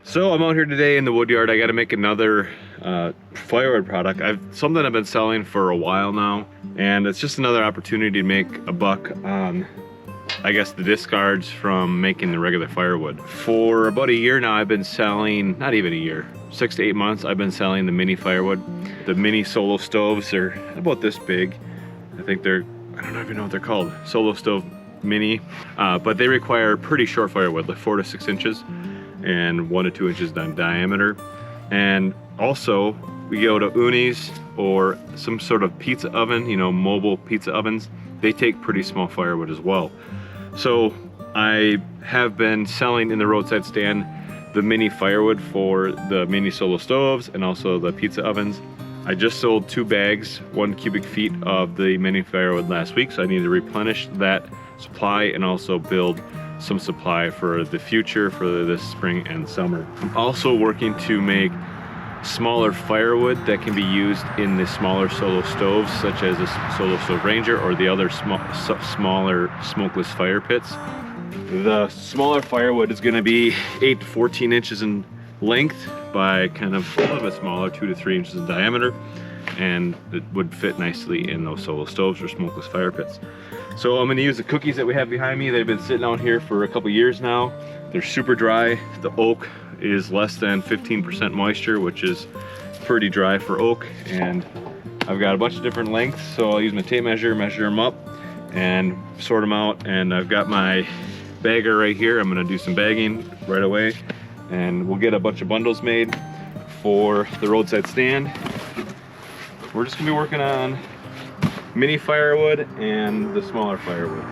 So I'm out here today in the wood yard. I got to make another firewood product. Something I've been selling for a while now, and it's just another opportunity to make a buck on, I guess, the discards from making the regular firewood. For about a year now, I've been selling, not even a year, 6 to 8 months, I've been selling the mini firewood. The mini Solo stoves are about this big. I think they're, I don't even know what they're called, Solo Stove Mini, but they require pretty short firewood, like 4 to 6 inches. And 1 to 2 inches in diameter. And also we go to Ooni's or some sort of pizza oven, you know, mobile pizza ovens. They take pretty small firewood as well. So I have been selling in the roadside stand the mini firewood for the mini Solo stoves and also the pizza ovens. I just sold 2 bags, 1 cubic feet of the mini firewood last week, so I need to replenish that supply and also build some supply for the future for this spring and summer. I'm also working to make smaller firewood that can be used in the smaller Solo stoves, such as the Solo Stove Ranger or the other smaller smokeless fire pits. The smaller firewood is going to be 8 to 14 inches in length by kind of a little bit smaller, 2 to 3 inches in diameter, and it would fit nicely in those Solo stoves or smokeless fire pits. So I'm going to use the cookies that we have behind me. They've been sitting out here for a couple years now. They're super dry. The oak is less than 15% moisture, which is pretty dry for oak. And I've got a bunch of different lengths, so I'll use my tape measure, measure them up, and sort them out. And I've got my bagger right here. I'm going to do some bagging right away, and we'll get a bunch of bundles made for the roadside stand. We're just going to be working on mini firewood and the smaller firewood.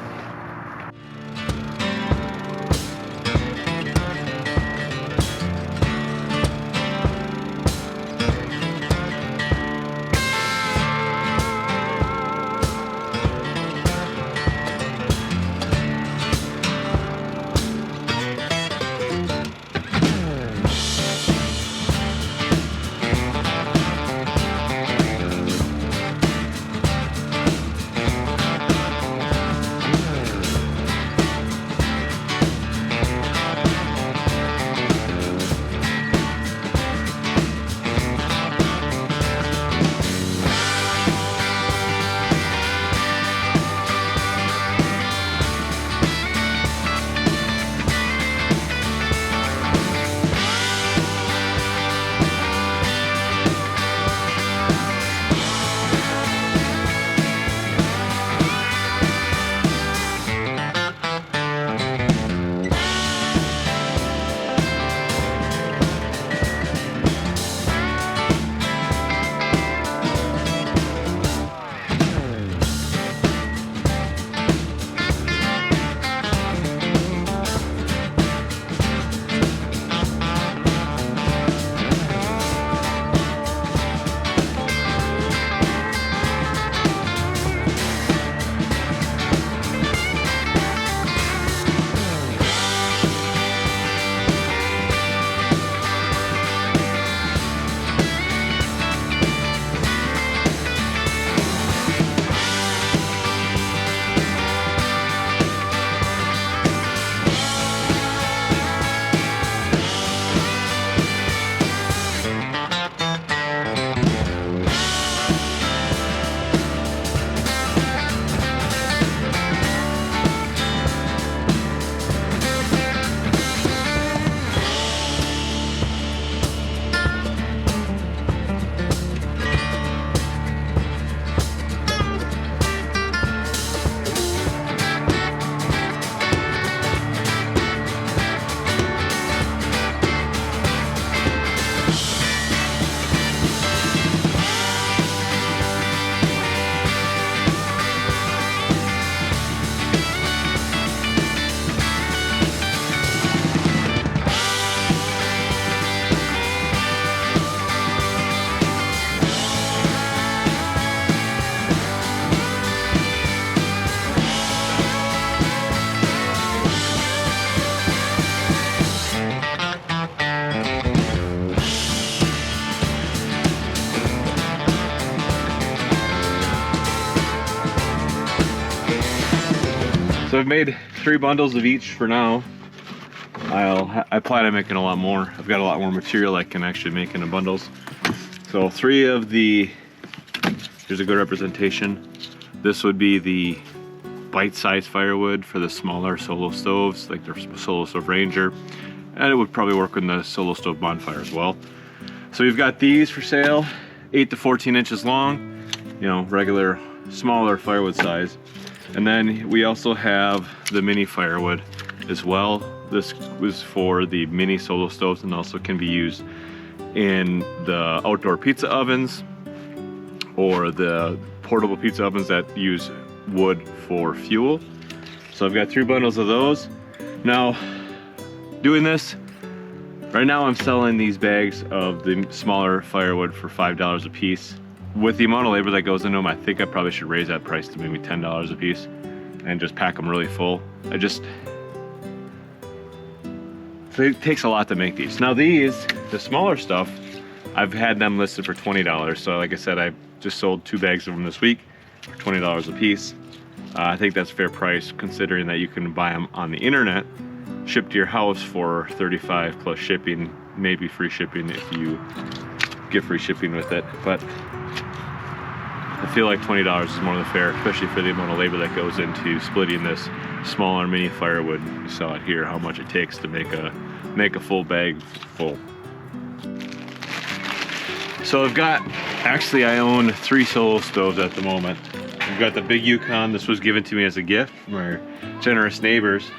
So I've made 3 bundles of each for now. I plan on making a lot more. I've got a lot more material I can actually make into bundles. So 3 of the, here's a good representation. This would be the bite-sized firewood for the smaller Solo stoves, like the Solo Stove Ranger. And it would probably work in the Solo Stove Bonfire as well. So we've got these for sale, 8 to 14 inches long, you know, regular, smaller firewood size. And then we also have the mini firewood as well. This was for the mini Solo stoves and also can be used in the outdoor pizza ovens or the portable pizza ovens that use wood for fuel. So I've got 3 bundles of those. Now, doing this, right now I'm selling these bags of the smaller firewood for $5 a piece. With the amount of labor that goes into them, I think I probably should raise that price to maybe $10 a piece and just pack them really full. It takes a lot to make these. Now these, the smaller stuff, I've had them listed for $20. So like I said, I just sold 2 bags of them this week for $20 a piece. I think that's a fair price considering that you can buy them on the internet, shipped to your house for $35 plus shipping, maybe free shipping if you get free shipping with it. But I feel like $20 is more than fair, especially for the amount of labor that goes into splitting this smaller mini firewood. You saw it here, how much it takes to make a full bag full. So I've got, actually I own 3 Solo stoves at the moment. I've got the big Yukon. This was given to me as a gift from our generous neighbors.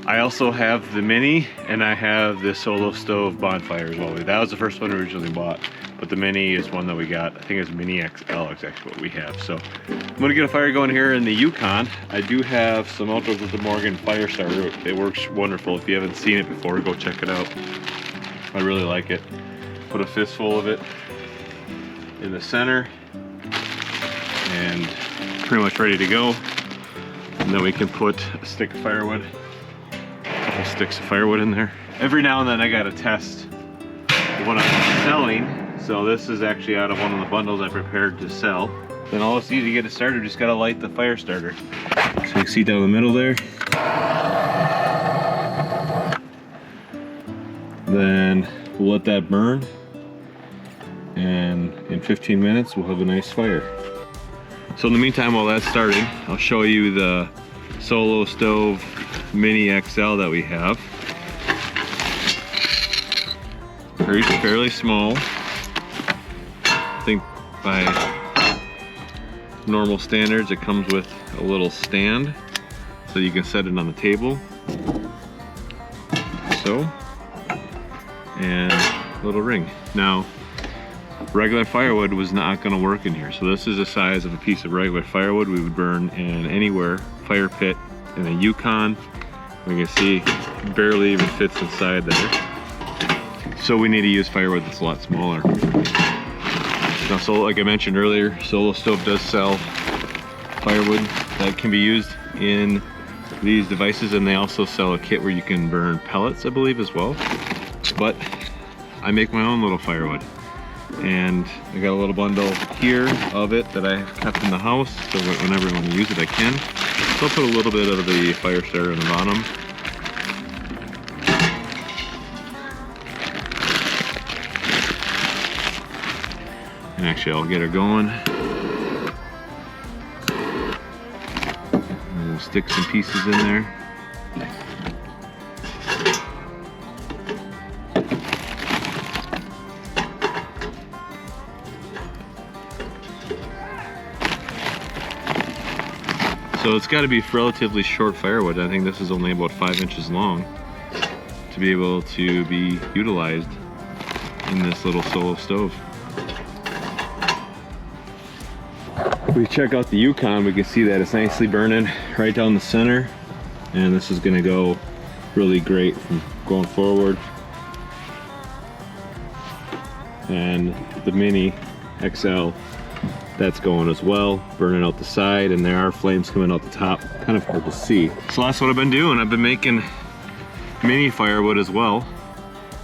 I also have the mini and I have the Solo Stove Bonfire as well. That was the first one we originally bought, but the mini is one that we got. I think it's Mini XL is actually what we have. So I'm gonna get a fire going here in the Yukon. I do have some outdoors with the Morgan fire starter. It works wonderful. If you haven't seen it before, go check it out. I really like it. Put a fistful of it in the center and pretty much ready to go. And then we can put a stick of firewood, a couple sticks of firewood in there. Every now and then I gotta test what I'm selling. So this is actually out of one of the bundles I prepared to sell. Then all it's easy to get it started, just gotta light the fire starter. So you can see down the middle there. Then we'll let that burn. And in 15 minutes, we'll have a nice fire. So in the meantime, while that's starting, I'll show you the Solo Stove Mini XL that we have. Fairly small. I think by normal standards, it comes with a little stand so you can set it on the table. So, and a little ring. Now, regular firewood was not going to work in here. So this is the size of a piece of regular firewood we would burn in anywhere. Fire pit in a Yukon. You can see barely even fits inside there. So we need to use firewood that's a lot smaller. Now, so like I mentioned earlier, Solo Stove does sell firewood that can be used in these devices, and they also sell a kit where you can burn pellets, I believe, as well. But I make my own little firewood. And I got a little bundle here of it that I kept in the house, so whenever I want to use it I can. So I'll put a little bit of the fire starter in the bottom. And actually I'll get her going. And we'll stick some pieces in there. So it's got to be relatively short firewood. I think this is only about 5 inches long to be able to be utilized in this little Solo stove. If we check out the Yukon, we can see that it's nicely burning right down the center, and this is going to go really great from going forward. And the Mini XL, that's going as well, burning out the side, and there are flames coming out the top. Kind of hard to see. So that's what I've been doing. I've been making mini firewood as well,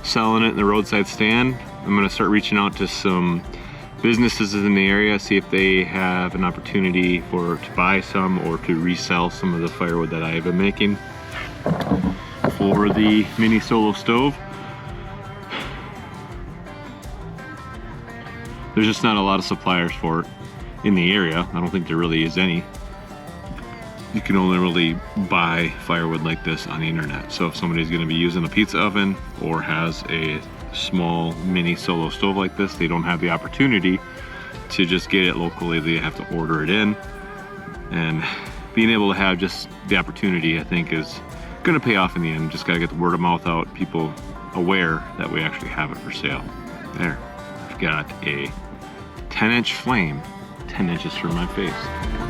selling it in the roadside stand. I'm gonna start reaching out to some businesses in the area, see if they have an opportunity to buy some or to resell some of the firewood that I've been making for the mini Solo stove. There's just not a lot of suppliers for it in the area. I don't think there really is any. You can only really buy firewood like this on the internet. So if somebody's gonna be using a pizza oven or has a small mini Solo stove like this, they don't have the opportunity to just get it locally. They have to order it in. And being able to have just the opportunity, I think, is gonna pay off in the end. Just gotta get the word of mouth out, people aware that we actually have it for sale. There, I've got a 10-inch flame, 10 inches from my face.